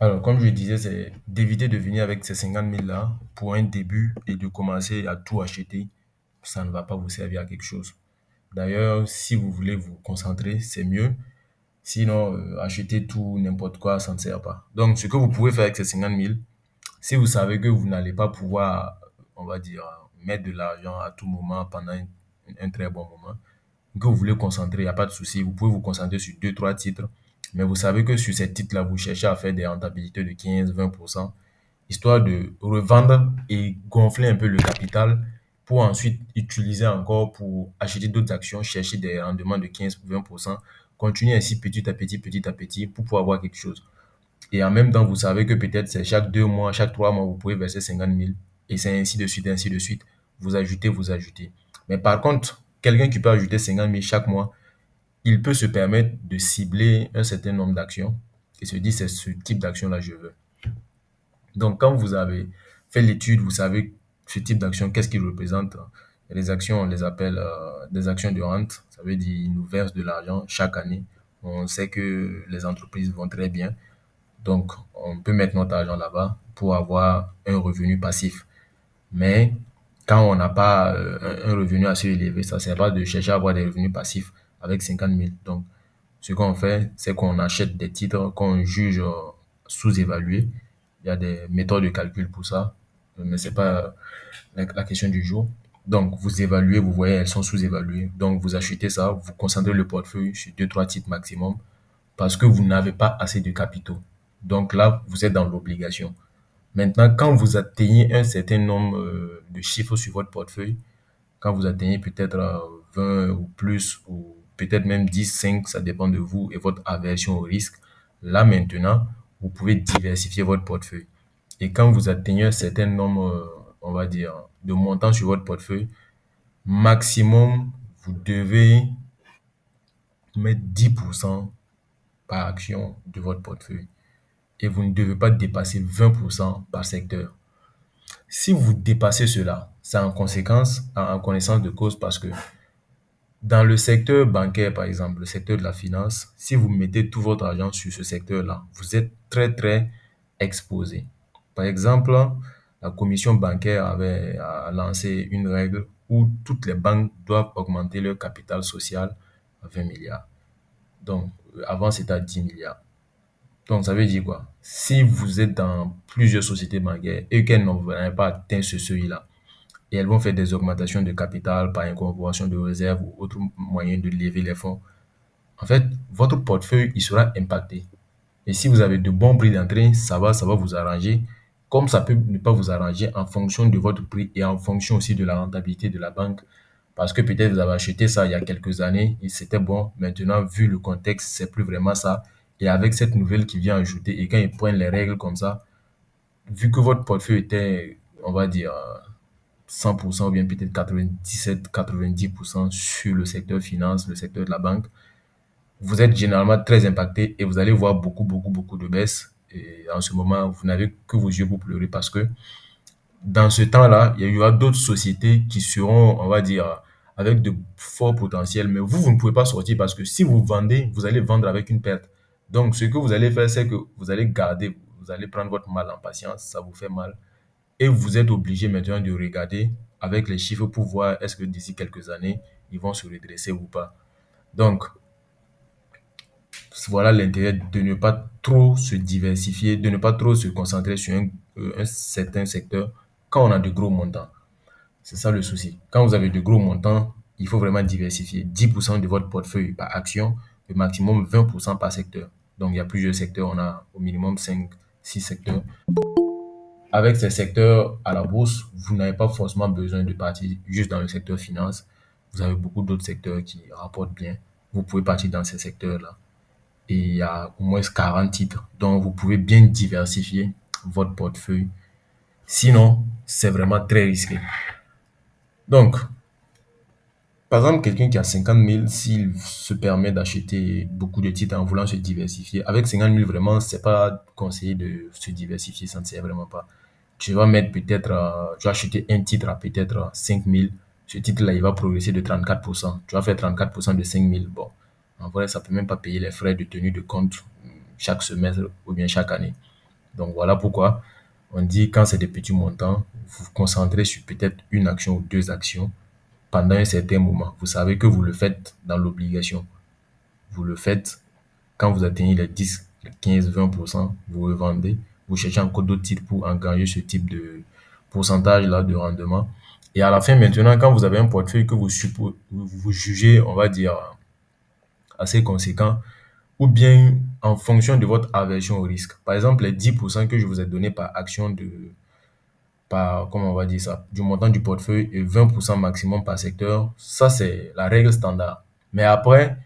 Alors, comme je disais, c'est d'éviter de venir avec ces 50 000 là pour un début et de commencer à tout acheter. Ça ne va pas vous servir à quelque chose. D'ailleurs, si vous voulez vous concentrer, c'est mieux. Sinon, acheter tout, n'importe quoi, ça ne sert pas. Donc, ce que vous pouvez faire avec ces 50 000, si vous savez que vous n'allez pas pouvoir, on va dire, mettre de l'argent à tout moment pendant un très bon moment, que vous voulez concentrer, il n'y a pas de souci. Vous pouvez vous concentrer sur deux, trois titres. Mais vous savez que sur ces titres-là, vous cherchez à faire des rentabilités de 15-20%, histoire de revendre et gonfler un peu le capital pour ensuite utiliser encore pour acheter d'autres actions, chercher des rendements de 15-20%, continuer ainsi petit à petit pour pouvoir avoir quelque chose. Et en même temps, vous savez que peut-être c'est chaque 2 mois, chaque 3 mois, vous pouvez verser 50 000 et c'est ainsi de suite, ainsi de suite. Vous ajoutez, vous ajoutez. Mais par contre, quelqu'un qui peut ajouter 50 000 chaque mois, il peut se permettre de cibler un certain nombre d'actions et se dire c'est ce type d'action-là que je veux. Donc, quand vous avez fait l'étude, vous savez ce type d'action, qu'est-ce qu'il représente. Les actions, on les appelle des actions de rente. Ça veut dire qu'ils nous versent de l'argent chaque année. On sait que les entreprises vont très bien. Donc, on peut mettre notre argent là-bas pour avoir un revenu passif. Mais quand on n'a pas un revenu assez élevé, ça ne sert pas de chercher à avoir des revenus passifs avec 50 000. Donc, ce qu'on fait, c'est qu'on achète des titres qu'on juge sous-évalués. Il y a des méthodes de calcul pour ça, mais ce n'est pas la question du jour. Donc, vous évaluez, vous voyez, elles sont sous-évaluées. Donc, vous achetez ça, vous concentrez le portefeuille sur deux, trois titres maximum parce que vous n'avez pas assez de capitaux. Donc là, vous êtes dans l'obligation. Maintenant, quand vous atteignez un certain nombre de chiffres sur votre portefeuille, quand vous atteignez peut-être 20 ou plus, ou peut-être même 10, 5, ça dépend de vous et votre aversion au risque, là maintenant, vous pouvez diversifier votre portefeuille. Et quand vous atteignez un certain nombre, on va dire, de montants sur votre portefeuille, maximum, vous devez mettre 10% par action de votre portefeuille. Et vous ne devez pas dépasser 20% par secteur. Si vous dépassez cela, c'est en conséquence, en connaissance de cause parce que dans le secteur bancaire, par exemple, le secteur de la finance, si vous mettez tout votre argent sur ce secteur-là, vous êtes très, très exposé. Par exemple, la commission bancaire avait lancé une règle où toutes les banques doivent augmenter leur capital social à 20 milliards. Donc, avant, c'était à 10 milliards. Donc, ça veut dire quoi? Si vous êtes dans plusieurs sociétés bancaires et qu'elles n'ont pas atteint ce seuil-là, et elles vont faire des augmentations de capital par incorporation de réserves ou autre moyen de lever les fonds, en fait, votre portefeuille, il sera impacté. Et si vous avez de bons prix d'entrée, ça va vous arranger, comme ça peut ne pas vous arranger en fonction de votre prix et en fonction aussi de la rentabilité de la banque. Parce que peut-être vous avez acheté ça il y a quelques années et c'était bon. Maintenant, vu le contexte, c'est plus vraiment ça. Et avec cette nouvelle qui vient ajouter, et quand ils prennent les règles comme ça, vu que votre portefeuille était, on va dire, 100% ou bien peut-être 97-90% sur le secteur finance, le secteur de la banque, vous êtes généralement très impacté et vous allez voir beaucoup, beaucoup, beaucoup de baisses. Et en ce moment, vous n'avez que vos yeux pour pleurer parce que dans ce temps-là, il y aura d'autres sociétés qui seront, on va dire, avec de forts potentiels, mais vous ne pouvez pas sortir parce que si vous vendez, vous allez vendre avec une perte. Donc, ce que vous allez faire, c'est que vous allez garder, vous allez prendre votre mal en patience, ça vous fait mal, et vous êtes obligé maintenant de regarder avec les chiffres pour voir est-ce que d'ici quelques années, ils vont se redresser ou pas. Donc, voilà l'intérêt de ne pas trop se diversifier, de ne pas trop se concentrer sur un certain secteur quand on a de gros montants. C'est ça le souci. Quand vous avez de gros montants, il faut vraiment diversifier. 10% de votre portefeuille par action, le maximum 20% par secteur. Donc, il y a plusieurs secteurs. On a au minimum 5, 6 secteurs. Avec ces secteurs à la bourse, vous n'avez pas forcément besoin de partir juste dans le secteur finance. Vous avez beaucoup d'autres secteurs qui rapportent bien. Vous pouvez partir dans ces secteurs-là. Et il y a au moins 40 titres. Donc, vous pouvez bien diversifier votre portefeuille. Sinon, c'est vraiment très risqué. Donc, par exemple, quelqu'un qui a 50 000, s'il se permet d'acheter beaucoup de titres en voulant se diversifier, avec 50 000, vraiment, c'est pas conseillé de se diversifier, ça ne sert vraiment pas. Tu vas mettre peut-être, tu vas acheter un titre à peut-être 5 000. Ce titre-là, il va progresser de 34%. Tu vas faire 34% de 5 000. Bon, en vrai, ça peut même pas payer les frais de tenue de compte chaque semestre ou bien chaque année. Donc voilà pourquoi on dit quand c'est des petits montants, vous vous concentrez sur peut-être une action ou deux actions pendant un certain moment. Vous savez que vous le faites dans l'obligation. Vous le faites quand vous atteignez les 10, 15, 20%, vous revendez. Vous cherchez encore d'autres titres pour engager ce type de pourcentage-là de rendement. Et à la fin, maintenant, quand vous avez un portefeuille que vous jugez, on va dire, assez conséquent, ou bien en fonction de votre aversion au risque. Par exemple, les 10% que je vous ai donné par action comment on va dire ça, du montant du portefeuille et 20% maximum par secteur, ça c'est la règle standard. Mais après,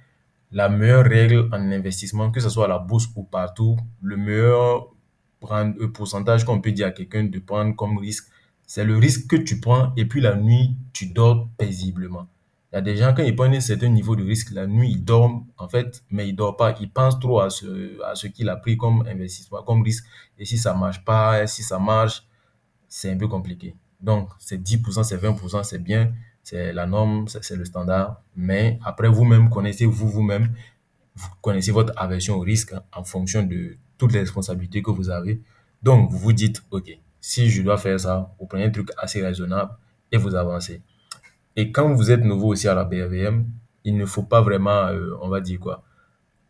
la meilleure règle en investissement, que ce soit à la bourse ou partout, le meilleur pourcentage qu'on peut dire à quelqu'un de prendre comme risque, c'est le risque que tu prends et puis la nuit, tu dors paisiblement. Il y a des gens, quand ils prennent un certain niveau de risque, la nuit, ils dorment, en fait, mais ils ne dorment pas. Ils pensent trop à ce qu'il a pris comme investissement, comme risque. Et si ça ne marche pas, si ça marche, c'est un peu compliqué. Donc, c'est 10%, c'est 20%, c'est bien, c'est la norme, c'est le standard. Mais après, vous-même, connaissez-vous vous-même, vous connaissez votre aversion au risque en fonction de toutes les responsabilités que vous avez. Donc, vous vous dites, OK, si je dois faire ça, vous prenez un truc assez raisonnable et vous avancez. Et quand vous êtes nouveau aussi à la BRVM, il ne faut pas vraiment, on va dire quoi,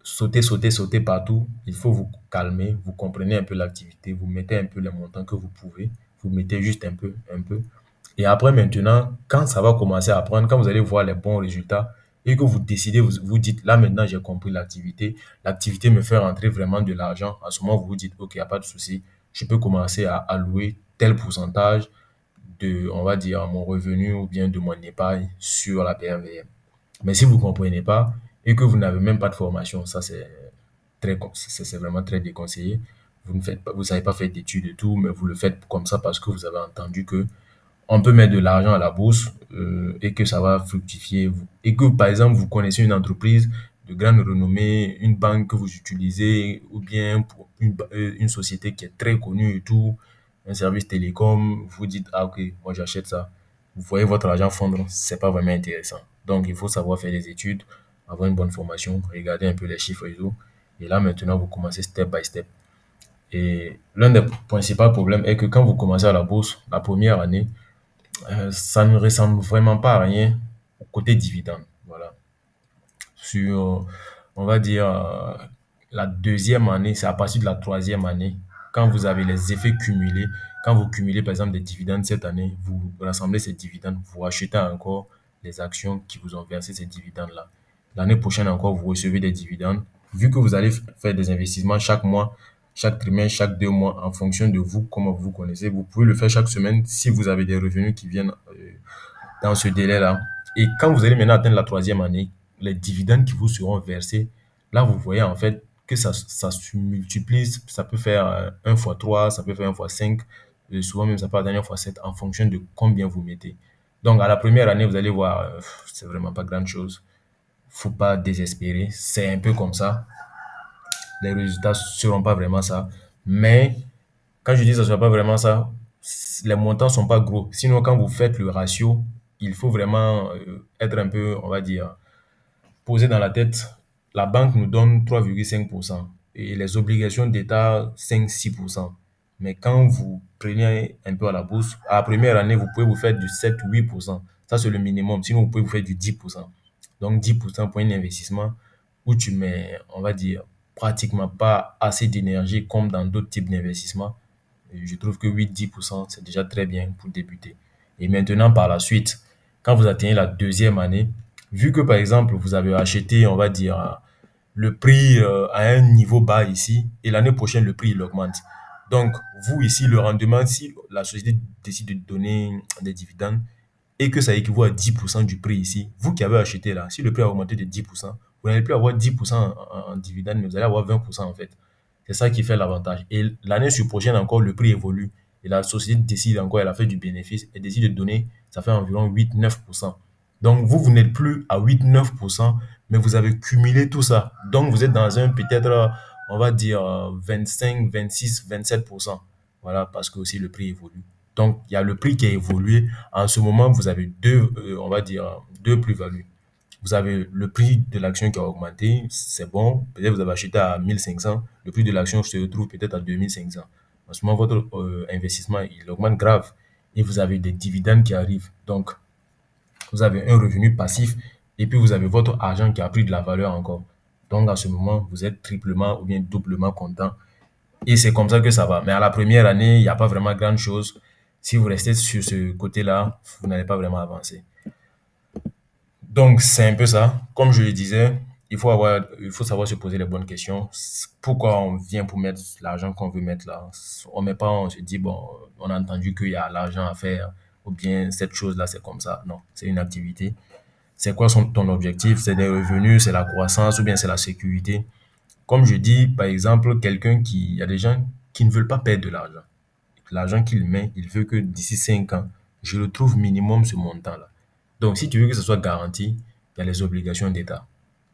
sauter, sauter, sauter partout. Il faut vous calmer, vous comprenez un peu l'activité, vous mettez un peu les montants que vous pouvez, vous mettez juste un peu, un peu. Et après, maintenant, quand ça va commencer à prendre, quand vous allez voir les bons résultats et que vous décidez, vous vous dites, là maintenant, j'ai compris l'activité me fait rentrer vraiment de l'argent. À ce moment, vous vous dites, OK, il n'y a pas de souci, je peux commencer à allouer tel pourcentage de, on va dire, mon revenu ou bien de mon épargne sur la PRVM. Mais si vous ne comprenez pas et que vous n'avez même pas de formation, ça c'est vraiment très déconseillé. Vous ne faites pas, vous savez pas faire d'études et tout, mais vous le faites comme ça parce que vous avez entendu que on peut mettre de l'argent à la bourse et que ça va fructifier. Et que, par exemple, vous connaissez une entreprise de grande renommée, une banque que vous utilisez, ou bien pour une société qui est très connue et tout, un service télécom, vous dites, ah ok, moi j'achète ça. Vous voyez votre argent fondre, c'est pas vraiment intéressant. Donc, il faut savoir faire des études, avoir une bonne formation, regarder un peu les chiffres et tout. Et là, maintenant, vous commencez step by step. Et l'un des principaux problèmes est que quand vous commencez à la bourse, la première année, ça ne ressemble vraiment pas à rien côté dividende. Voilà. Sur, on va dire, la deuxième année, c'est à partir de la troisième année, quand vous avez les effets cumulés, quand vous cumulez par exemple des dividendes cette année, vous rassemblez ces dividendes, vous achetez encore les actions qui vous ont versé ces dividendes-là. L'année prochaine encore, vous recevez des dividendes. Vu que vous allez faire des investissements chaque mois, chaque trimestre, chaque 2 mois, en fonction de vous, comment vous connaissez, vous pouvez le faire chaque semaine si vous avez des revenus qui viennent dans ce délai-là. Et quand vous allez maintenant atteindre la troisième année, les dividendes qui vous seront versés, là, vous voyez en fait que ça se multiplie, ça peut faire 1 fois 3, ça peut faire 1 fois 5, souvent même ça peut atteindre 1 fois 7 en fonction de combien vous mettez. Donc à la première année, vous allez voir, c'est vraiment pas grand-chose. Faut pas désespérer, c'est un peu comme ça. Les résultats ne seront pas vraiment ça. Mais quand je dis que ce ne sera pas vraiment ça, les montants ne sont pas gros. Sinon, quand vous faites le ratio, il faut vraiment être un peu, on va dire, posé dans la tête. La banque nous donne 3,5% et les obligations d'État 5-6%. Mais quand vous prenez un peu à la bourse, à la première année, vous pouvez vous faire du 7-8%. Ça, c'est le minimum. Sinon, vous pouvez vous faire du 10%. Donc, 10% pour un investissement où tu mets, on va dire, pratiquement pas assez d'énergie comme dans d'autres types d'investissements. Je trouve que 8-10%, c'est déjà très bien pour débuter. Et maintenant, par la suite, quand vous atteignez la deuxième année, vu que par exemple, vous avez acheté, on va dire, le prix à un niveau bas ici, et l'année prochaine, le prix, il augmente. Donc, vous ici, le rendement, si la société décide de donner des dividendes et que ça équivaut à 10% du prix ici, vous qui avez acheté là, si le prix a augmenté de 10%, vous n'allez plus avoir 10% en dividende, mais vous allez avoir 20% en fait. C'est ça qui fait l'avantage. Et l'année sur prochaine encore, le prix évolue. Et la société décide encore, elle a fait du bénéfice, elle décide de donner, ça fait environ 8-9%. Donc, vous n'êtes plus à 8-9%, mais vous avez cumulé tout ça. Donc, vous êtes dans un peut-être, on va dire, 25, 26, 27%. Voilà, parce que aussi le prix évolue. Donc, il y a le prix qui a évolué. En ce moment, vous avez deux, on va dire, deux plus-values. Vous avez le prix de l'action qui a augmenté, c'est bon. Peut-être vous avez acheté à 1500, le prix de l'action se retrouve peut-être à 2500. en ce moment, votre investissement, il augmente grave et vous avez des dividendes qui arrivent. Donc, vous avez un revenu passif et puis vous avez votre argent qui a pris de la valeur encore. Donc, à ce moment, vous êtes triplement ou bien doublement content et c'est comme ça que ça va. Mais à la première année, il n'y a pas vraiment grand chose. Si vous restez sur ce côté-là, vous n'allez pas vraiment avancer. Donc, c'est un peu ça. Comme je le disais, il faut savoir se poser les bonnes questions. Pourquoi on vient pour mettre l'argent qu'on veut mettre là? On met pas, on se dit, bon, on a entendu qu'il y a l'argent à faire, ou bien cette chose-là, c'est comme ça. Non, c'est une activité. C'est quoi ton objectif? C'est des revenus, c'est la croissance, ou bien c'est la sécurité? Comme je dis, par exemple, il y a des gens qui ne veulent pas perdre de l'argent. L'argent qu'il met, il veut que d'ici 5 ans, je le trouve minimum ce montant-là. Donc, si tu veux que ce soit garanti, il y a les obligations d'État.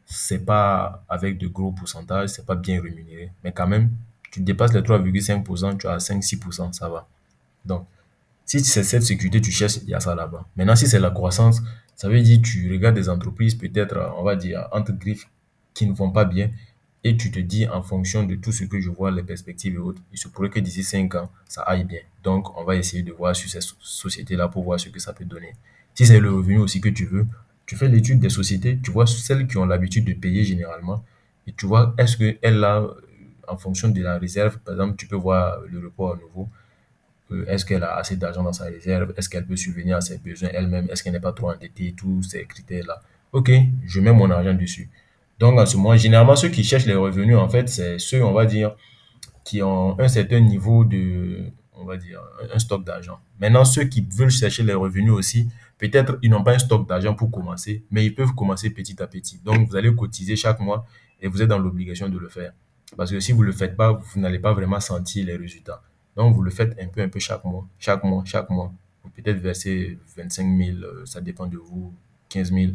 C'est pas avec de gros pourcentages, c'est pas bien rémunéré. Mais quand même, tu dépasses les 3,5%, tu as 5-6%, ça va. Donc, si c'est cette sécurité que tu cherches, il y a ça là-bas. Maintenant, si c'est la croissance, ça veut dire que tu regardes des entreprises, peut-être, on va dire, entre griffes, qui ne vont pas bien, et tu te dis, en fonction de tout ce que je vois, les perspectives et autres, il se pourrait que d'ici 5 ans, ça aille bien. Donc, on va essayer de voir sur ces sociétés-là pour voir ce que ça peut donner. Si c'est le revenu aussi que tu veux, tu fais l'étude des sociétés, tu vois celles qui ont l'habitude de payer généralement, et tu vois, est-ce qu'elles, là, en fonction de la réserve, par exemple, tu peux voir le report à nouveau, est-ce qu'elle a assez d'argent dans sa réserve? Est-ce qu'elle peut subvenir à ses besoins elle-même? Est-ce qu'elle n'est pas trop endettée? Tous ces critères-là. OK, je mets mon argent dessus. Donc, en ce moment, généralement, ceux qui cherchent les revenus, en fait, c'est ceux, on va dire, qui ont un certain niveau de, on va dire, un stock d'argent. Maintenant, ceux qui veulent chercher les revenus aussi, peut-être ils n'ont pas un stock d'argent pour commencer, mais ils peuvent commencer petit à petit. Donc, vous allez cotiser chaque mois et vous êtes dans l'obligation de le faire. Parce que si vous ne le faites pas, vous n'allez pas vraiment sentir les résultats. Donc, vous le faites un peu chaque mois, chaque mois, chaque mois. Vous peut-être verser 25 000, ça dépend de vous, 15 000,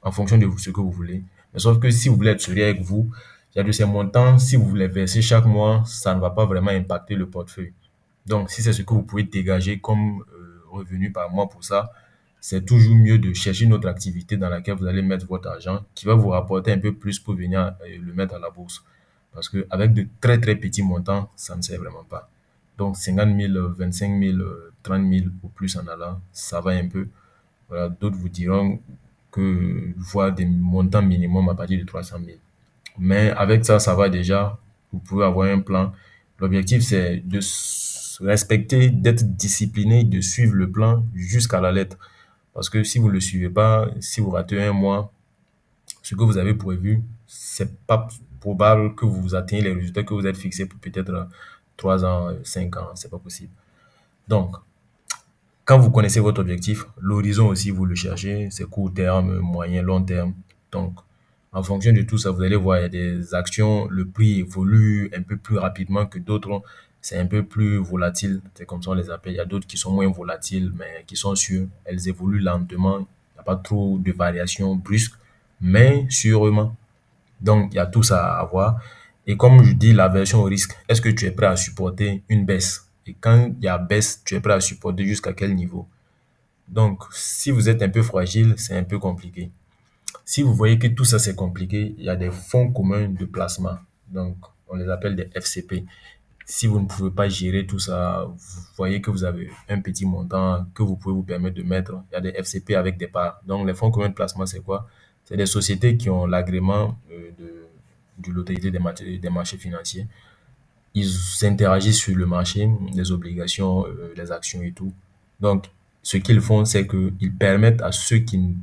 en fonction de ce que vous voulez. Mais sauf que si vous voulez être sérieux avec vous, il y a de ces montants, si vous les versez chaque mois, ça ne va pas vraiment impacter le portefeuille. Donc, si c'est ce que vous pouvez dégager comme revenu par mois pour ça, c'est toujours mieux de chercher une autre activité dans laquelle vous allez mettre votre argent qui va vous rapporter un peu plus pour venir le mettre à la bourse. Parce qu'avec de très très petits montants, ça ne sert vraiment pas. Donc 50 000, 25 000, 30 000 ou plus en allant, ça va un peu. Voilà, d'autres vous diront que voir des montants minimum à partir de 300 000. Mais avec ça, ça va déjà. Vous pouvez avoir un plan. L'objectif, c'est de respecter, d'être discipliné, de suivre le plan jusqu'à la lettre. Parce que si vous ne le suivez pas, si vous ratez un mois, ce que vous avez prévu, c'est pas probable que vous atteignez les résultats que vous êtes fixés pour peut-être 3 ans, 5 ans. C'est pas possible. Donc, quand vous connaissez votre objectif, l'horizon aussi, vous le cherchez, c'est court terme, moyen, long terme. Donc, en fonction de tout ça, vous allez voir, il y a des actions, le prix évolue un peu plus rapidement que d'autres. C'est un peu plus volatile, c'est comme ça on les appelle. Il y a d'autres qui sont moins volatiles, mais qui sont sûres. Elles évoluent lentement. Il n'y a pas trop de variations brusques, mais sûrement. Donc, il y a tout ça à voir. Et comme je dis, l'aversion au risque, est-ce que tu es prêt à supporter une baisse? Et quand il y a baisse, tu es prêt à supporter jusqu'à quel niveau? Donc, si vous êtes un peu fragile, c'est un peu compliqué. Si vous voyez que tout ça c'est compliqué, il y a des fonds communs de placement. Donc, on les appelle des FCP. Si vous ne pouvez pas gérer tout ça, vous voyez que vous avez un petit montant que vous pouvez vous permettre de mettre. Il y a des FCP avec des parts. Donc, les fonds communs de placement, c'est quoi? C'est des sociétés qui ont l'agrément de l'autorité des marchés financiers. Ils interagissent sur le marché, les obligations, les actions et tout. Donc, ce qu'ils font, c'est qu'ils permettent à ceux qui ne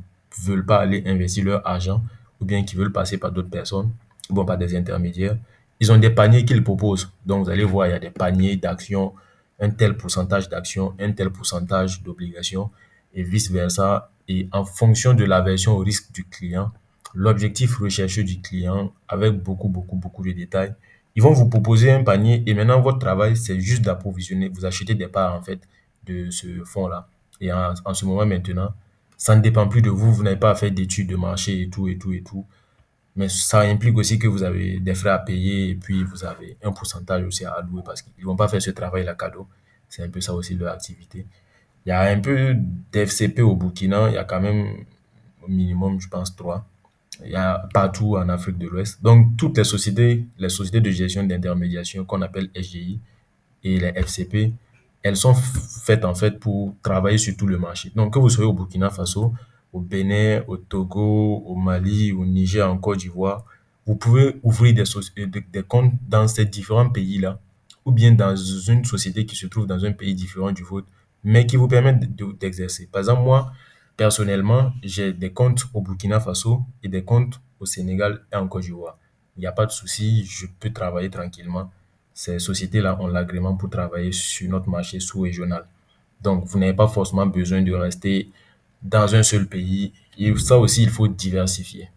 veulent pas aller investir leur argent ou bien qui veulent passer par d'autres personnes, bon, par des intermédiaires, ils ont des paniers qu'ils proposent. Donc, vous allez voir, il y a des paniers d'actions, un tel pourcentage d'actions, un tel pourcentage d'obligations et vice-versa. Et en fonction de l'aversion au risque du client, l'objectif recherché du client avec beaucoup, beaucoup, beaucoup de détails, ils vont vous proposer un panier et maintenant votre travail, c'est juste d'approvisionner. Vous achetez des parts en fait de ce fonds-là. Et en ce moment maintenant, ça ne dépend plus de vous. Vous n'avez pas à faire d'études de marché et tout, et tout, et tout. Mais ça implique aussi que vous avez des frais à payer et puis vous avez un pourcentage aussi à allouer parce qu'ils ne vont pas faire ce travail-là cadeau. C'est un peu ça aussi leur activité. Il y a un peu d'FCP au Burkina. Il y a quand même au minimum, je pense, trois. Il y a partout en Afrique de l'Ouest. Donc, toutes les sociétés de gestion d'intermédiation qu'on appelle SGI, et les FCP, elles sont faites en fait pour travailler sur tout le marché. Donc, que vous soyez au Burkina Faso, au Bénin, au Togo, au Mali, au Niger, en Côte d'Ivoire, vous pouvez ouvrir des comptes dans ces différents pays-là, ou bien dans une société qui se trouve dans un pays différent du vôtre, mais qui vous permet d'exercer. Par exemple, moi, personnellement, j'ai des comptes au Burkina Faso et des comptes au Sénégal et en Côte d'Ivoire. Il n'y a pas de souci, je peux travailler tranquillement. Ces sociétés-là ont l'agrément pour travailler sur notre marché sous-régional. Donc, vous n'avez pas forcément besoin de rester dans un seul pays. Et ça aussi, il faut diversifier.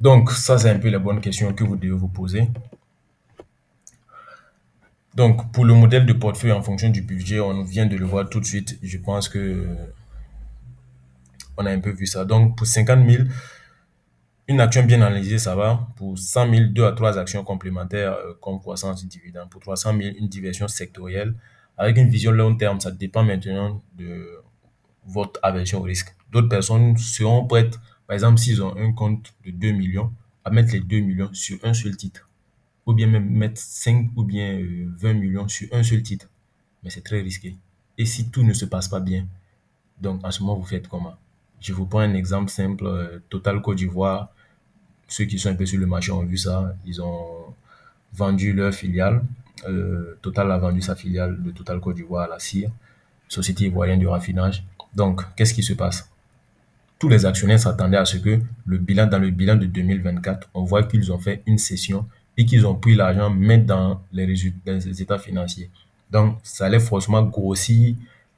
Donc, ça, c'est un peu les bonnes questions que vous devez vous poser. Donc, pour le modèle de portefeuille en fonction du budget, on vient de le voir tout de suite. Je pense que on a un peu vu ça. Donc, pour 50 000, une action bien analysée, ça va. Pour 100 000, deux à trois actions complémentaires comme croissance et dividende. Pour 300 000, une diversion sectorielle avec une vision long terme. Ça dépend maintenant de votre aversion au risque. D'autres personnes seront prêtes, par exemple, s'ils ont un compte de 2 millions, à mettre les 2 millions sur un seul titre. Ou bien même mettre 5 ou bien 20 millions sur un seul titre. Mais c'est très risqué. Et si tout ne se passe pas bien, donc en ce moment, vous faites comment? Je vous prends un exemple simple. Total Côte d'Ivoire, ceux qui sont un peu sur le marché ont vu ça. Ils ont vendu leur filiale. Total a vendu sa filiale de Total Côte d'Ivoire à la CIR, Société ivoirienne de raffinage. Donc, qu'est-ce qui se passe? Tous les actionnaires s'attendaient à ce que dans le bilan de 2024, on voit qu'ils ont fait une cession et qu'ils ont pris l'argent, mettre dans dans les états financiers. Donc, ça allait forcément grossir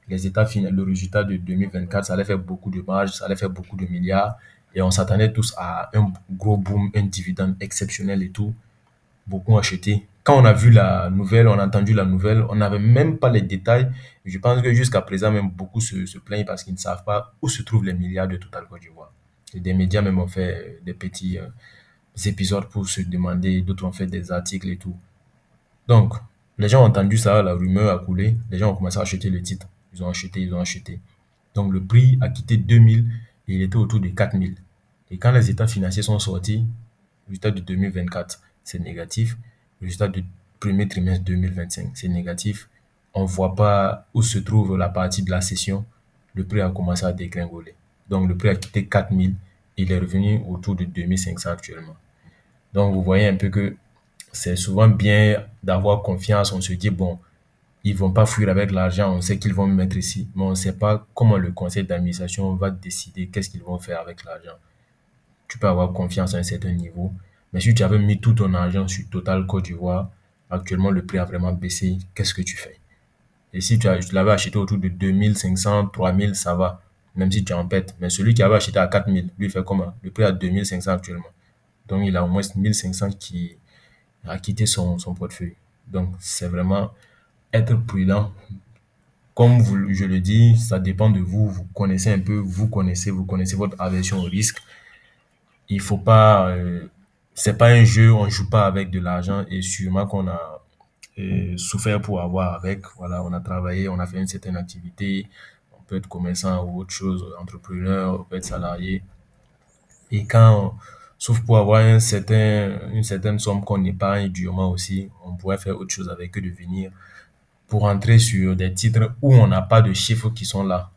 le résultat de 2024, ça allait faire beaucoup de marge, ça allait faire beaucoup de milliards. Et on s'attendait tous à un gros boom, un dividende exceptionnel et tout. Beaucoup ont acheté. Quand on a vu la nouvelle, on a entendu la nouvelle, on n'avait même pas les détails. Je pense que jusqu'à présent, même beaucoup se plaignent parce qu'ils ne savent pas où se trouvent les milliards de Total Côte d'Ivoire. Et des médias même ont fait des petits épisodes pour se demander, d'autres ont fait des articles et tout. Donc, les gens ont entendu ça, la rumeur a coulé, les gens ont commencé à acheter le titre. Ils ont acheté, ils ont acheté. Donc, le prix a quitté 2000 et il était autour de 4000. Et quand les états financiers sont sortis, le résultat de 2024, c'est négatif. Le résultat du premier trimestre 2025, c'est négatif. On ne voit pas où se trouve la partie de la session. Le prix a commencé à dégringoler. Donc, le prix a quitté 4000 et il est revenu autour de 2500 actuellement. Donc, vous voyez un peu que c'est souvent bien d'avoir confiance. On se dit, bon, ils vont pas fuir avec l'argent, on sait qu'ils vont mettre ici, mais on ne sait pas comment le conseil d'administration va décider qu'est-ce qu'ils vont faire avec l'argent. Tu peux avoir confiance à un certain niveau, mais si tu avais mis tout ton argent sur Total Côte d'Ivoire, actuellement le prix a vraiment baissé, qu'est-ce que tu fais? Et si tu l'avais acheté autour de 2500, 3000, ça va, même si tu en pètes. Mais celui qui avait acheté à 4000, lui, il fait comment? Le prix est à 2500 actuellement. Donc, il a au moins 1500 qui a quitté son portefeuille. Donc, c'est vraiment être prudent. Comme je le dis, ça dépend de vous. Vous connaissez un peu, vous connaissez votre aversion au risque. Il faut pas, c'est pas un jeu, on joue pas avec de l'argent et sûrement qu'on a souffert pour avoir avec. Voilà, on a travaillé, on a fait une certaine activité. On peut être commerçant ou autre chose, entrepreneur, on peut être salarié. Et sauf pour avoir une certaine somme qu'on épargne durement aussi, on pourrait faire autre chose avec que de venir pour entrer sur des titres où on n'a pas de chiffres qui sont là.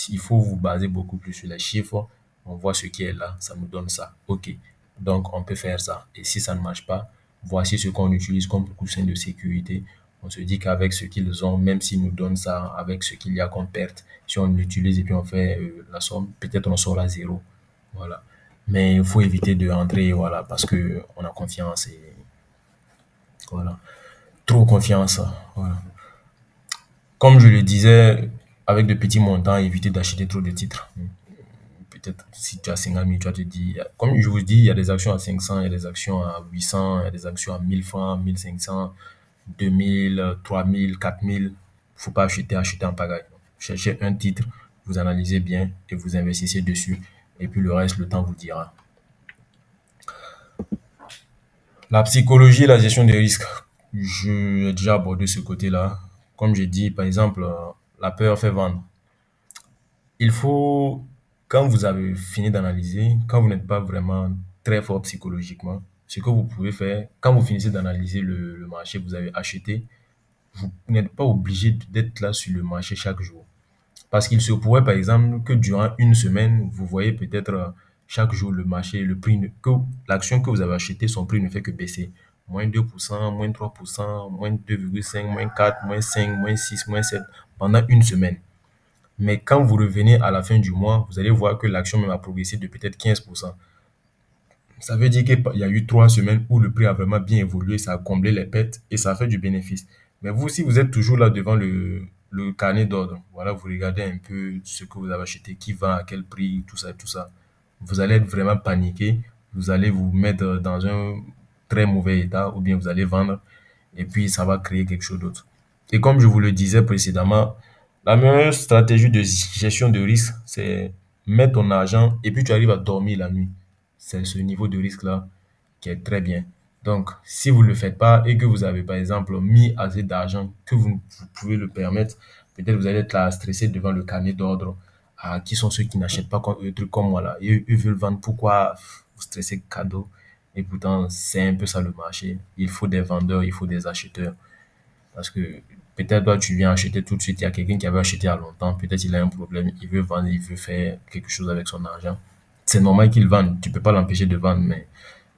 Il faut vous baser beaucoup plus sur les chiffres. On voit ce qui est là, ça nous donne ça. OK. Donc, on peut faire ça. Et si ça ne marche pas, voici ce qu'on utilise comme coussin de sécurité. On se dit qu'avec ce qu'ils ont, même s'ils nous donnent ça, avec ce qu'il y a comme perte, si on l'utilise et puis on fait la somme, peut-être on sort à zéro. Voilà. Mais il faut éviter de rentrer, voilà, parce que on a confiance et voilà. Trop confiance. Voilà. Comme je le disais, avec de petits montants, éviter d'acheter trop de titres. Peut-être si tu as 50 000, tu vas te dire, comme je vous dis, il y a des actions à 500, il y a des actions à 800, il y a des actions à 1000 francs, 1500, 2000, 3000, 4000. Il ne faut pas acheter en pagaille. Cherchez un titre, vous analysez bien et vous investissez dessus. Et puis le reste, le temps vous dira. La psychologie et la gestion des risques. Je ai déjà abordé ce côté-là. Comme j'ai dit, par exemple, la peur fait vendre. Il faut, quand vous avez fini d'analyser, quand vous n'êtes pas vraiment très fort psychologiquement, ce que vous pouvez faire, quand vous finissez d'analyser le marché, vous avez acheté, vous n'êtes pas obligé d'être là sur le marché chaque jour. Parce qu'il se pourrait, par exemple, que durant une semaine, vous voyez peut-être chaque jour le marché, le prix, que l'action que vous avez achetée, son prix ne fait que baisser. Moins 2%, moins 3%, moins 2,5, moins 4, moins 5, moins 6, moins 7, pendant une semaine. Mais quand vous revenez à la fin du mois, vous allez voir que l'action même a progressé de peut-être 15%. Ça veut dire qu'il y a eu 3 semaines où le prix a vraiment bien évolué, ça a comblé les pertes et ça a fait du bénéfice. Mais vous, si vous êtes toujours là devant le carnet d'ordre, voilà, vous regardez un peu ce que vous avez acheté, qui vend, à quel prix, tout ça, vous allez être vraiment paniqué, vous allez vous mettre dans un très mauvais état ou bien vous allez vendre et puis ça va créer quelque chose d'autre. Et comme je vous le disais précédemment, la meilleure stratégie de gestion de risque, c'est mettre ton argent et puis tu arrives à dormir la nuit. C'est ce niveau de risque-là qui est très bien. Donc, si vous ne le faites pas et que vous avez, par exemple, mis assez d'argent, que vous pouvez le permettre, peut-être vous allez être là stressé devant le carnet d'ordre. Ah, qui sont ceux qui n'achètent pas des trucs comme moi là? Et eux veulent vendre. Pourquoi vous stressez cadeau? Et pourtant, c'est un peu ça le marché. Il faut des vendeurs, il faut des acheteurs. Parce que peut-être toi, tu viens acheter tout de suite. Il y a quelqu'un qui avait acheté il y a longtemps. Peut-être il a un problème. Il veut vendre, il veut faire quelque chose avec son argent. C'est normal qu'il vende. Tu peux pas l'empêcher de vendre. Mais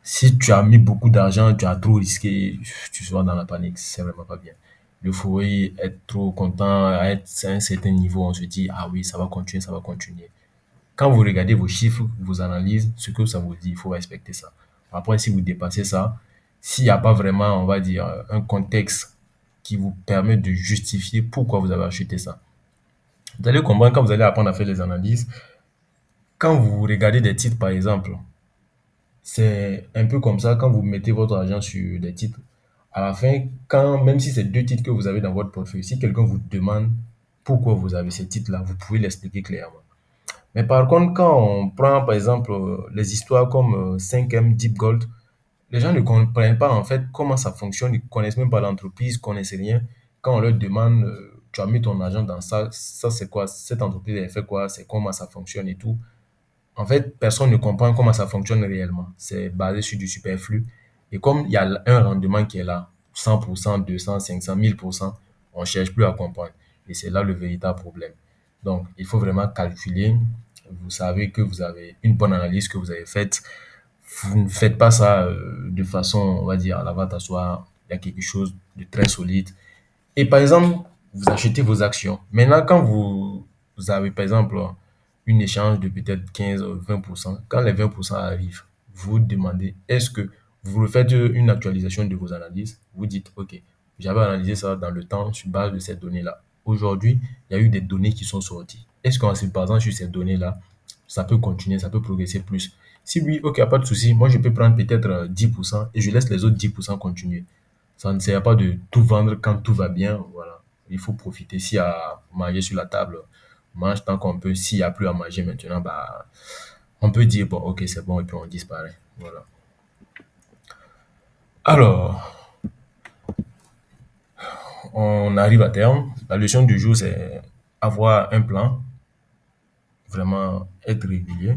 si tu as mis beaucoup d'argent, tu as trop risqué, tu seras dans la panique. C'est vraiment pas bien. Il faut être trop content, être à un certain niveau. On se dit, ah oui, ça va continuer, ça va continuer. Quand vous regardez vos chiffres, vos analyses, ce que ça vous dit, il faut respecter ça. Après, si vous dépassez ça, s'il n'y a pas vraiment, on va dire, un contexte qui vous permet de justifier pourquoi vous avez acheté ça. Vous allez comprendre quand vous allez apprendre à faire les analyses. Quand vous regardez des titres, par exemple, c'est un peu comme ça quand vous mettez votre argent sur des titres. À la fin, quand, même si c'est deux titres que vous avez dans votre portefeuille, si quelqu'un vous demande pourquoi vous avez ces titres-là, vous pouvez l'expliquer clairement. Mais par contre, quand on prend par exemple les histoires comme 5M Deep Gold, les gens ne comprennent pas en fait comment ça fonctionne, ils connaissent même pas l'entreprise, ils connaissent rien. Quand on leur demande, tu as mis ton argent dans ça c'est quoi, cette entreprise elle fait quoi, c'est comment ça fonctionne et tout. En fait, personne ne comprend comment ça fonctionne réellement. C'est basé sur du superflu. Et comme il y a un rendement qui est là, 100%, 200, 500, 1000%, on ne cherche plus à comprendre. Et c'est là le véritable problème. Donc, il faut vraiment calculer. Vous savez que vous avez une bonne analyse que vous avez faite. Vous ne faites pas ça de façon, on va dire, à la va t'asseoir. Il y a quelque chose de très solide. Et par exemple, vous achetez vos actions. Maintenant, quand vous avez, par exemple, une échange de peut-être 15 ou 20%, quand les 20% arrivent, vous demandez, est-ce que vous refaites une actualisation de vos analyses? Vous dites, OK, j'avais analysé ça dans le temps sur base de ces données-là. Aujourd'hui, il y a eu des données qui sont sorties. Est-ce qu'en se basant sur ces données-là, ça peut continuer, ça peut progresser plus? Si oui, OK, pas de souci. Moi, je peux prendre peut-être 10% et je laisse les autres 10% continuer. Ça ne sert pas de tout vendre quand tout va bien. Voilà. Il faut profiter. S'il y a à manger sur la table, on mange tant qu'on peut. S'il n'y a plus à manger maintenant, bah, on peut dire, bon, ok, c'est bon, et puis on disparaît. Voilà. Alors, on arrive à terme. La leçon du jour, c'est avoir un plan, vraiment être régulier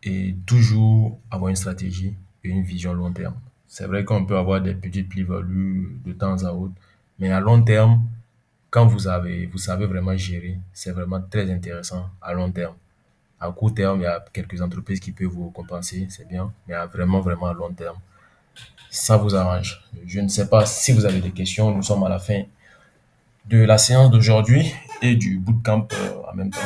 et toujours avoir une stratégie et une vision long terme. C'est vrai qu'on peut avoir des petites plus-values de temps à autre, mais à long terme, quand vous savez vraiment gérer, c'est vraiment très intéressant à long terme. À court terme, il y a quelques entreprises qui peuvent vous compenser, c'est bien, mais vraiment à long terme, ça vous arrange. Je ne sais pas si vous avez des questions. Nous sommes à la fin de la séance d'aujourd'hui et du bootcamp en même temps.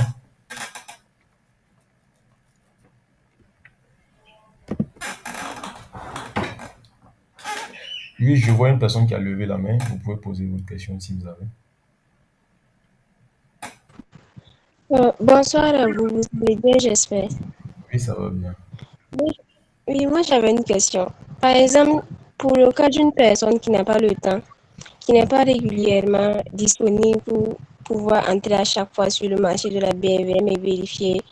Oui, je vois une personne qui a levé la main. Vous pouvez poser votre question si vous avez. Bonsoir à vous, vous allez bien, j'espère. Oui, ça va bien. Oui, oui, moi j'avais une question. Par exemple, pour le cas d'une personne qui n'a pas le temps, qui n'est pas régulièrement disponible pour pouvoir entrer à chaque fois sur le marché de la BVM et vérifier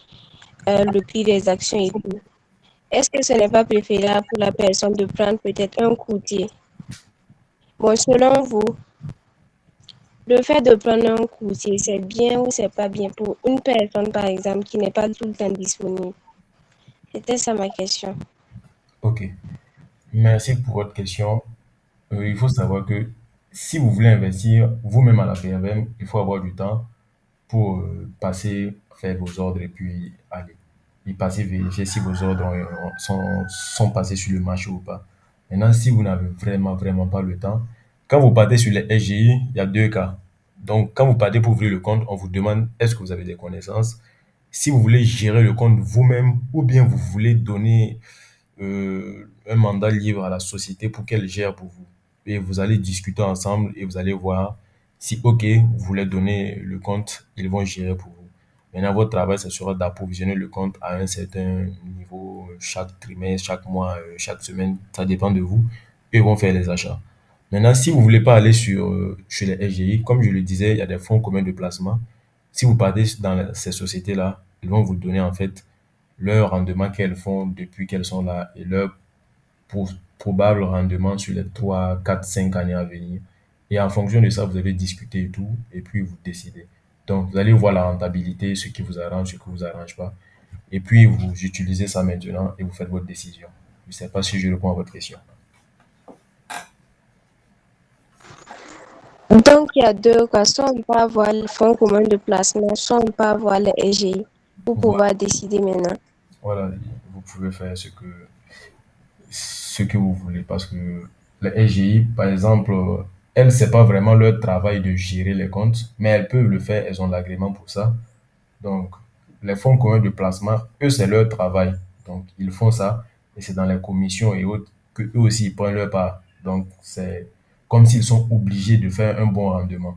le prix des actions et tout, est-ce que ce n'est pas préférable pour la personne de prendre peut-être un courtier? Bon, selon vous, le fait de prendre un courtier, c'est bien ou c'est pas bien pour une personne, par exemple, qui n'est pas tout le temps disponible? C'était ça ma question. Ok. Merci pour votre question. Il faut savoir que si vous voulez investir vous-même à la PRM, il faut avoir du temps pour passer, faire vos ordres et puis aller. Y passer, vérifier si vos ordres sont passés sur le marché ou pas. Maintenant, si vous n'avez vraiment pas le temps, quand vous partez sur les SGI, il y a deux cas. Donc, quand vous partez pour ouvrir le compte, on vous demande est-ce que vous avez des connaissances. Si vous voulez gérer le compte vous-même ou bien vous voulez donner un mandat libre à la société pour qu'elle gère pour vous. Et vous allez discuter ensemble et vous allez voir si, OK, vous voulez donner le compte, ils vont gérer pour vous. Maintenant, votre travail, ce sera d'approvisionner le compte à un certain niveau chaque trimestre, chaque mois, chaque semaine. Ça dépend de vous. Eux vont faire les achats. Maintenant, si vous voulez pas aller chez les FGI, comme je le disais, il y a des fonds communs de placement. Si vous partez dans ces sociétés-là, ils vont vous donner en fait leur rendement qu'elles font depuis qu'elles sont là et leur probable rendement sur les 3 4 5 années à venir. Et en fonction de ça, vous allez discuter et tout, et puis vous décidez. Donc, vous allez voir la rentabilité, ce qui vous arrange, ce qui vous arrange pas. Et puis, vous utilisez ça maintenant et vous faites votre décision. Je ne sais pas si je réponds à votre question. Donc, il y a deux cas. Soit on peut avoir les fonds communs de placement, soit on peut avoir les SGI pour Voilà, pouvoir décider maintenant. voilà, vous pouvez faire ce que vous voulez parce que les SGI, par exemple, elles, c'est pas vraiment leur travail de gérer les comptes, mais elles peuvent le faire, elles ont l'agrément pour ça. Donc, les fonds communs de placement, eux, c'est leur travail. Donc, ils font ça et c'est dans les commissions et autres que eux aussi ils prennent leur part. Donc, c'est comme s'ils sont obligés de faire un bon rendement.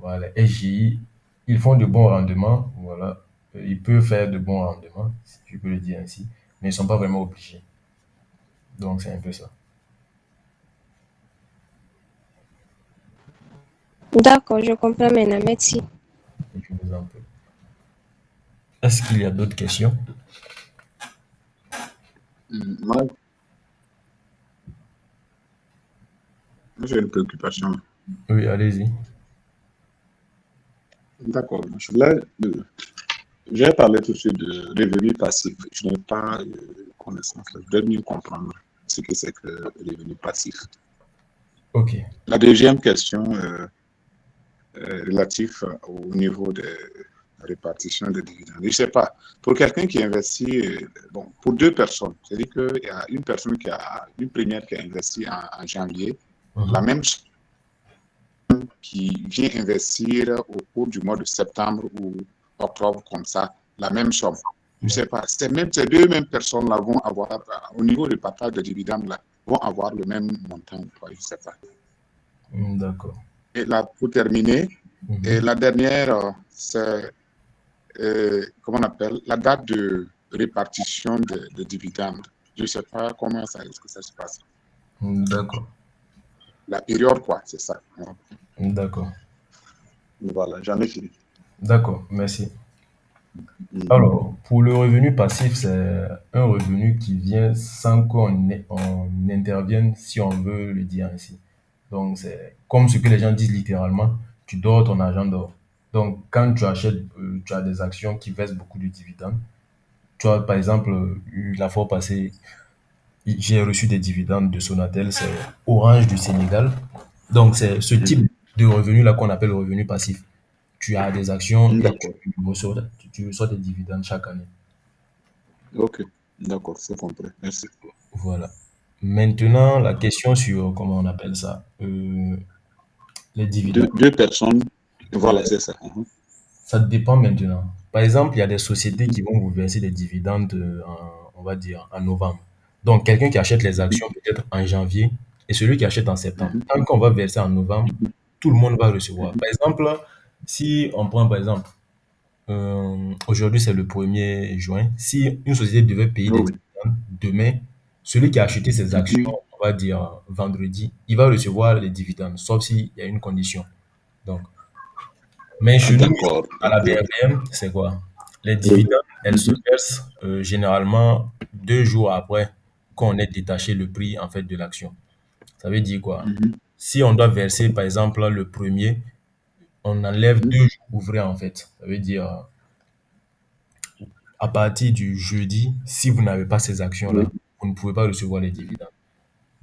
Voilà, les SGI, ils font de bons rendements. Voilà, ils peuvent faire de bons rendements, si je peux le dire ainsi, mais ils ne sont pas vraiment obligés. Donc, c'est un peu ça. D'accord, je comprends maintenant. Merci. Et je vous en prie. Est-ce qu'il y a d'autres questions? Moi, j'ai une préoccupation. Oui, allez-y. D'accord. Là, j'ai parlé tout de suite de revenu passif. Je n'ai pas connaissance. Je dois mieux comprendre ce que c'est que le revenu passif. Ok. La deuxième question relative au niveau de répartition des dividendes. Je ne sais pas. Pour quelqu'un qui investit, bon, pour deux personnes, c'est-à-dire qu'il y a une personne qui a, une première qui a investi en janvier, la Mhm. même qui vient investir au cours du mois de septembre ou octobre, comme ça, la même somme. Je ne sais pas, ces deux mêmes personnes-là vont avoir, au niveau du partage de dividendes, là, vont avoir le même montant, je ne sais pas. D'accord. Et là, pour terminer, et Mhm. la dernière, c'est, comment on appelle, la date de répartition de dividendes. Je ne sais pas comment ça, est-ce que ça se passe. D'accord. La période, quoi, c'est ça. D'accord. Voilà, j'en ai fini. D'accord. Merci. Mm. Alors, pour le revenu passif, c'est un revenu qui vient sans on intervienne, si on veut le dire ainsi. Donc, c'est comme ce que les gens disent littéralement, tu dors, ton argent dort. Donc, quand tu achètes, tu as des actions qui versent beaucoup de dividendes. Tu vois, par exemple, la fois passée, j'ai reçu des dividendes de Sonatel, c'est Orange du Sénégal. Donc, c'est ce type Mhm. de revenu-là qu'on appelle revenu passif. Tu as des actions et D'accord. tu reçois des dividendes chaque année. Ok. D'accord, c'est compris. Merci. Voilà. Maintenant, la question sur, comment on appelle ça, les dividendes. Deux personnes, voilà, Ouais, c'est ça. Mhm. ça dépend maintenant. Par exemple, il y a des sociétés qui vont vous verser des dividendes, on va dire, en novembre. Donc, quelqu'un qui achète les actions peut-être en janvier et celui qui achète en septembre. Mhm. Tant qu'on va verser en novembre, Mhm. tout le monde va recevoir. Mhm. Par exemple, si on prend par exemple, aujourd'hui c'est le 1er juin, si une société devait payer des Oh oui. dividendes demain, celui qui a acheté ses actions, Mhm. on va dire vendredi, il va recevoir les dividendes, sauf s'il y a une condition. Donc, mais Ah, chez nous, ici, d'accord, à la ok. BRVM, c'est quoi? Les Oui. dividendes, elles se Mhm. versent généralement 2 jours après qu'on ait détaché le prix en fait de l'action. Ça veut dire quoi? Mhm. Si on doit verser par exemple le premier, on enlève Mhm. 2 jours ouvrés en fait. Ça veut dire à partir du jeudi, si vous n'avez pas ces Oui. actions-là, vous ne pouvez pas recevoir les dividendes.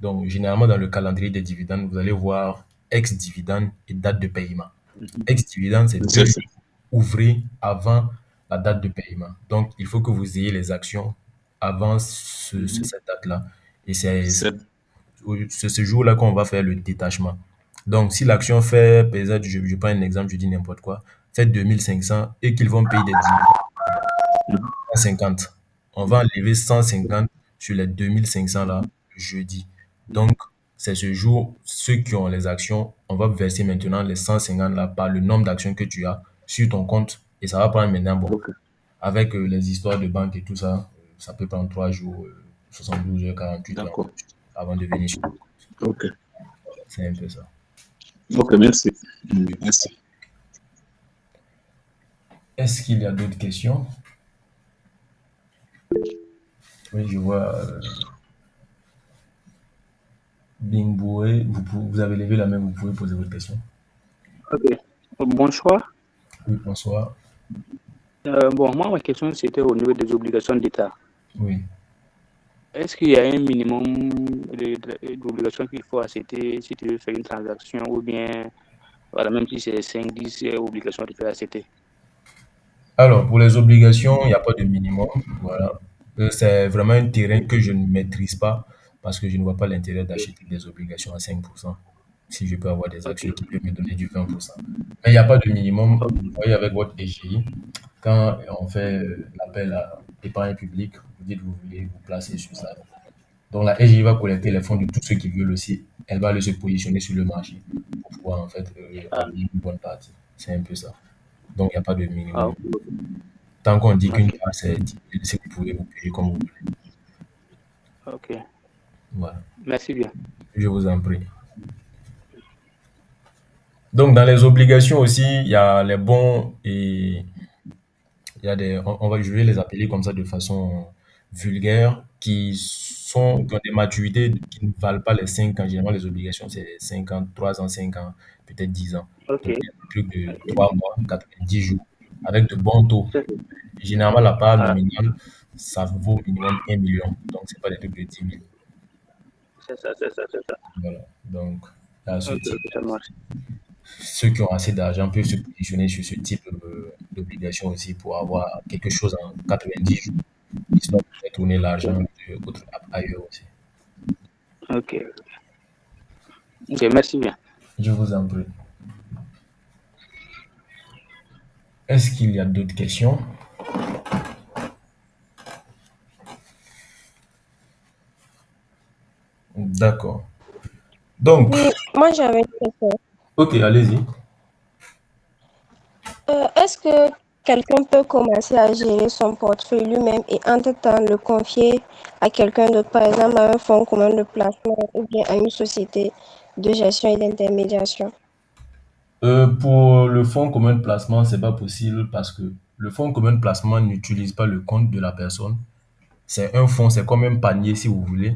Donc, généralement, dans le calendrier des dividendes, vous allez voir ex-dividende et date de paiement. Ex-dividende, c'est C'est 2 jours ça. ouvrés avant la date de paiement. Donc, il faut que vous ayez les actions avant Mhm. cette date-là. Et c'est C'est c'est ce jour-là qu'on va faire le détachement. Donc, si l'action fait, par exemple, je prends un exemple, je dis n'importe quoi, fait 2500 et qu'ils vont payer des dividendes mhm. 150. On va enlever 150 sur les 2500 là, jeudi. Donc, c'est ce jour, ceux qui ont les actions, on va verser maintenant les 150 là par le nombre d'actions que tu as sur ton compte. Et ça va prendre maintenant, bon, Ok. avec les histoires de banque et tout ça, ça peut prendre 3 jours, 72 heures, 48 heures D'accord. avant de venir sur ton compte. Ok. C'est un peu ça. Ok, merci. Merci. Est-ce qu'il y a d'autres questions? Oui, je vois Bingboué, vous avez levé la main, vous pouvez poser votre question. Ok. Bonsoir. Oui, bonsoir. Bon, moi, ma question, c'était au niveau des obligations d'État. Oui. Est-ce qu'il y a un minimum d'obligations qu'il faut accepter si tu veux faire une transaction ou bien, voilà, même si c'est 5, 10 obligations, tu peux accepter? Alors, pour les obligations, il n'y a pas de minimum. Voilà. C'est vraiment un terrain que je ne maîtrise pas parce que je ne vois pas l'intérêt d'acheter des obligations à 5% si je peux avoir des Ok. actions qui peuvent me donner du 20%. Mais il n'y a pas de minimum. Ok. Vous voyez, avec votre EGI, quand on fait l'appel à épargne publique, vous dites que vous voulez vous placer sur ça. Donc, la EGI va collecter les fonds de tous ceux qui veulent aussi. Elle va aller se positionner sur le marché pour pouvoir, en fait, Ah, avoir une bonne partie. C'est un peu ça. Donc, il n'y a pas de ah, minimum. ok. Tant qu'on dit qu'une Ok. part c'est 10 000, si vous pouvez vous payer comme vous voulez. Ok. Voilà. Merci bien. Je vous en prie. Donc, dans les obligations aussi, il y a les bons et il y a des, je vais les appeler comme ça de façon vulgaire, qui ont des maturités qui ne valent pas les 5 ans. Généralement, les obligations, c'est 5 ans, 3 ans, 5 ans, peut-être 10 ans. Ok. Donc, il y a des trucs de Ok. 3 mois, 10 jours, avec de bons taux. Généralement, la part Ah, nominale, ça vaut au minimum 1 million. Donc, c'est pas des trucs de 10 000. c'est ça, c'est ça, c'est ça. Voilà. Donc, à ce Ok, type, ok, ça marche. ceux qui ont assez d'argent peuvent se positionner sur ce type d'obligation aussi pour avoir quelque chose en 90 jours, histoire de faire tourner l'argent ailleurs aussi. Ok. Ok, merci bien. Je vous en prie. Est-ce qu'il y a d'autres questions? D'accord. Donc, Oui, moi j'avais une question. ok, allez-y. Est-ce que quelqu'un peut commencer à gérer son portefeuille lui-même et entre-temps le confier à quelqu'un d'autre, par exemple à un fonds commun de placement ou bien à une société de gestion et d'intermédiation? Pour le fonds commun de placement, c'est pas possible parce que le fonds commun de placement n'utilise pas le compte de la personne. C'est un fonds, c'est comme un panier si vous voulez.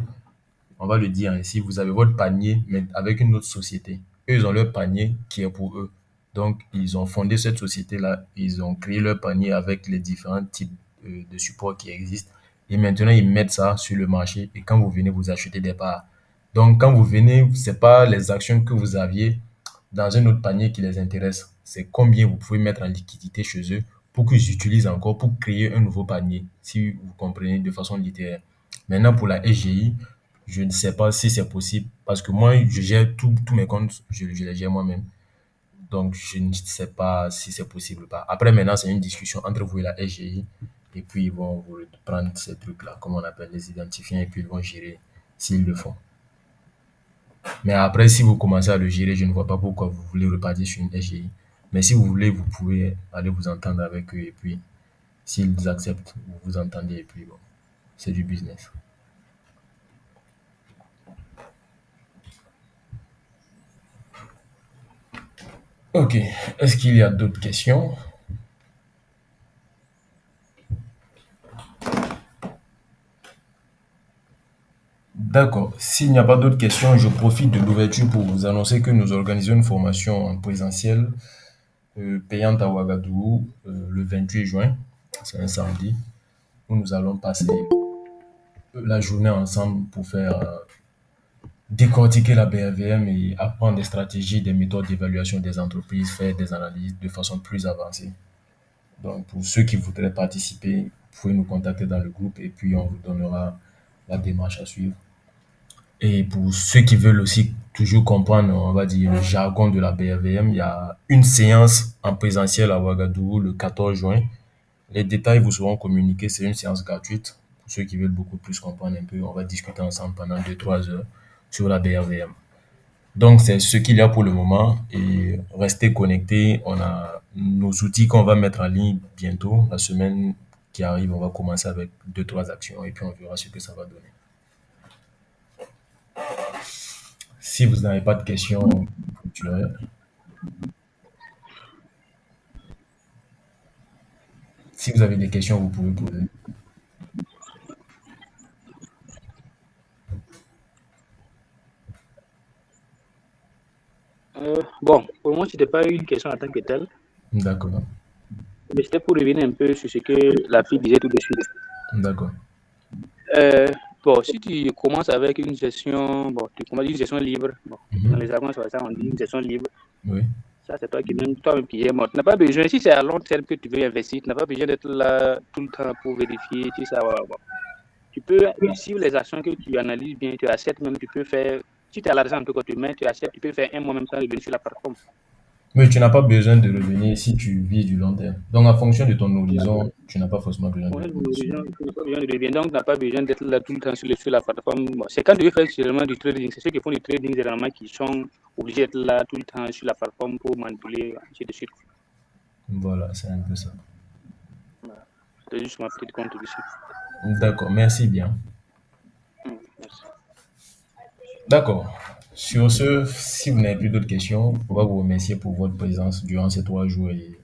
On va le dire ainsi, vous avez votre panier, mais avec une autre société. Eux, ils ont leur panier qui est pour eux. Donc, ils ont fondé cette société-là, ils ont créé leur panier avec les différents types de supports qui existent. Et maintenant, ils mettent ça sur le marché. Et quand vous venez, vous achetez des parts. Donc, quand vous venez, c'est pas les actions que vous aviez dans un autre panier qui les intéresse. C'est combien vous pouvez mettre en liquidité chez eux pour qu'ils utilisent encore pour créer un nouveau panier, si vous comprenez de façon littéraire. Maintenant, pour la SGI, je ne sais pas si c'est possible parce que moi, je gère tous mes comptes, je les gère moi-même. Donc, je ne sais pas si c'est possible ou pas. Après, maintenant, c'est une discussion entre vous et la SGI. Et puis, ils vont vous prendre ces trucs-là, comme on appelle les identifiants, et puis ils vont gérer s'ils le font. Mais après, si vous commencez à le gérer, je ne vois pas pourquoi vous voulez repartir sur une SGI. Mais si vous voulez, vous pouvez aller vous entendre avec eux. Et puis, s'ils acceptent, vous vous entendez. Et puis, bon, c'est du business. Ok. Est-ce qu'il y a d'autres questions? D'accord. S'il n'y a pas d'autres questions, je profite de l'ouverture pour vous annoncer que nous organisons une formation en présentiel payante à Ouagadougou le 28 juin. C'est un samedi où nous allons passer la journée ensemble pour faire décortiquer la BRVM et apprendre des stratégies, des méthodes d'évaluation des entreprises, faire des analyses de façon plus avancée. Donc, pour ceux qui voudraient participer, vous pouvez nous contacter dans le groupe et puis on vous donnera la démarche à suivre. Et pour ceux qui veulent aussi toujours comprendre, on va dire, le jargon de la BRVM, il y a une séance en présentiel à Ouagadougou le 14 juin. Les détails vous seront communiqués. C'est une séance gratuite. Pour ceux qui veulent beaucoup plus comprendre un peu, on va discuter ensemble pendant 2-3 heures sur la BRVM. Donc, c'est ce qu'il y a pour le moment. Et restez connectés. On a nos outils qu'on va mettre en ligne bientôt. La semaine qui arrive, on va commencer avec 2-3 actions et puis on verra ce que ça va donner. Si vous n'avez pas de questions, si vous avez des questions, vous pouvez poser. Bon, pour moi, ce n'était pas une question en tant que telle, D'accord. mais c'était pour revenir un peu sur ce que la fille disait tout de suite. D'accord. Bon, si tu commences avec une gestion, bon, tu commences une gestion libre, bon, dans les arguments sur ça, on dit une gestion libre. Oui. Ça, c'est toi-même qui es mort. Tu n'as pas besoin, si c'est à long terme que tu veux investir, tu n'as pas besoin d'être là tout le temps pour vérifier si ça va. Bon. Tu peux suivre les actions que tu analyses bien, tu achètes même, tu peux faire, si tu as l'argent que tu mets, tu achètes, tu peux faire un mois même sans revenir sur la plateforme. Mais tu n'as pas besoin de revenir si tu vis du long terme. Donc, en fonction de ton horizon, tu n'as pas forcément besoin de revenir. Donc, tu n'as pas besoin d'être là tout le temps sur la plateforme. Bon, c'est quand tu veux faire généralement du trading. C'est ceux qui font du trading généralement qui sont obligés d'être là tout le temps sur la plateforme pour manipuler, ainsi de suite. Voilà, c'est un peu ça. C'est juste ma petite contribution. D'accord, merci bien. Merci. D'accord. Sur ce, si vous n'avez plus d'autres questions, on va vous remercier pour votre présence durant ces 3 jours et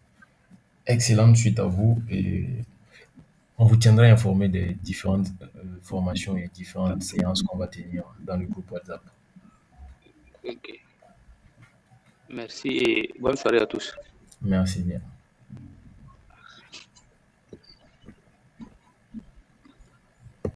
excellente suite à vous. Et on vous tiendra informé des différentes formations et différentes séances qu'on va tenir dans le groupe WhatsApp. Ok. Merci et bonne soirée à tous. Merci bien.